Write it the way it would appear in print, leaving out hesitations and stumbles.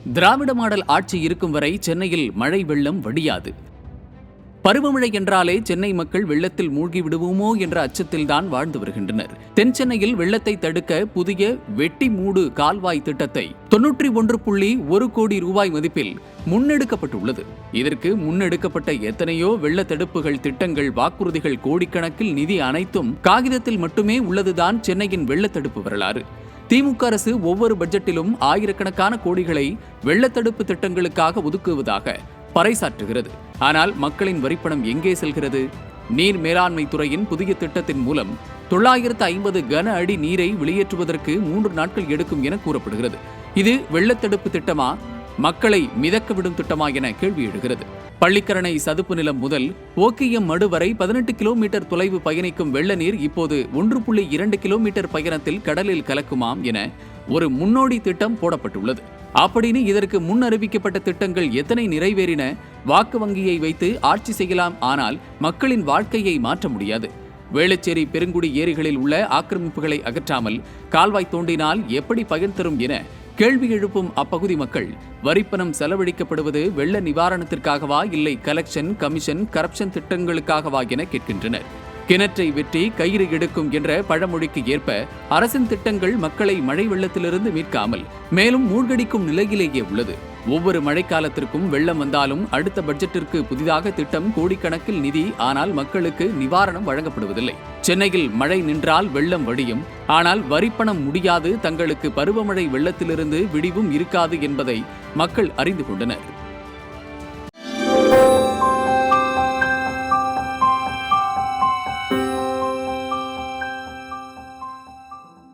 திராவிட model ஆட்சி இருக்கும் வரை சென்னையில் மழை வெள்ளம் வடியாது. பருவமழை என்றாலே சென்னை மக்கள் வெள்ளத்தில் மூழ்கி விடுவோமோ என்ற அச்சத்தில்தான் வாழ்ந்து வருகின்றனர். தென் சென்னையில் வெள்ளத்தை தடுக்க புதிய வெட்டி மூடு கால்வாய் திட்டத்தை 91.1 கோடி ரூபாய் மதிப்பில் முன்னெடுக்கப்பட்டுள்ளது. இதற்கு முன்னெடுக்கப்பட்ட எத்தனையோ வெள்ள தடுப்புகள் திட்டங்கள் வாக்குறுதிகள் கோடிக்கணக்கில் நிதி அனைத்தும் காகிதத்தில் மட்டுமே உள்ளதுதான் சென்னையின் வெள்ள தடுப்பு வரலாறு. திமுக அரசு ஒவ்வொரு பட்ஜெட்டிலும் ஆயிரக்கணக்கான கோடிகளை வெள்ளத்தடுப்பு திட்டங்களுக்காக ஒதுக்குவதாக பறைசாற்றுகிறது. ஆனால் மக்களின் வரிப்பணம் எங்கே செல்கிறது? நீர் மேலாண்மை துறையின் புதிய திட்டத்தின் மூலம் 950 கன அடி நீரை வெளியேற்றுவதற்கு 3 நாட்கள் எடுக்கும் என கூறப்படுகிறது. இது வெள்ளத்தடுப்பு திட்டமா, மக்களை மிதக்க விடும் திட்டமா என கேள்வி எழுகிறது. பள்ளிக்கரணை சதுப்பு நிலம் முதல் ஓக்கியம் மடு வரை 18 கிலோமீட்டர் தொலைவு பயணிக்கும் வெள்ள நீர் இப்போது 1.2 கிலோமீட்டர் பயணத்தில் கடலில் கலக்குமாம் என ஒரு முன்னோடி திட்டம் போடப்பட்டுள்ளது. அப்படின்னு இதற்கு முன் அறிவிக்கப்பட்ட திட்டங்கள் எத்தனை நிறைவேறின? வாக்கு வங்கியை வைத்து ஆட்சி செய்யலாம், ஆனால் மக்களின் வாழ்க்கையை மாற்ற முடியாது. வேளச்சேரி பெருங்குடி ஏரிகளில் உள்ள ஆக்கிரமிப்புகளை அகற்றாமல் கால்வாய் தோண்டினால் எப்படி பயன் தரும் என கேள்வி எழுப்பும் அப்பகுதி மக்கள் வரிப்பணம் செலவழிக்கப்படுவது வெள்ள நிவாரணத்திற்காகவா, இல்லை கலெக்ஷன், கமிஷன், கரப்ஷன் திட்டங்களுக்காகவா என கேட்கின்றனர். கிணற்றை வெற்றி கயிறு எடுக்கும் என்ற பழமொழிக்கு ஏற்ப அரசின் திட்டங்கள் மக்களை மழை வெள்ளத்திலிருந்து மீட்காமல் மேலும் மூழ்கடிக்கும் நிலையிலேயே உள்ளது. ஒவ்வொரு மழைக்காலத்திற்கும் வெள்ளம் வந்தாலும் அடுத்த பட்ஜெட்டிற்கு புதிதாக திட்டம், கோடிக்கணக்கில் நிதி, ஆனால் மக்களுக்கு நிவாரணம் வழங்கப்படுவதில்லை. சென்னையில் மழை நின்றால் வெள்ளம் வடியும், ஆனால் வரிப்பணம் முடியாது. தங்களுக்கு பருவமழை வெள்ளத்திலிருந்து விடிவும் இருக்காது என்பதை மக்கள் அறிந்து கொண்டனர்.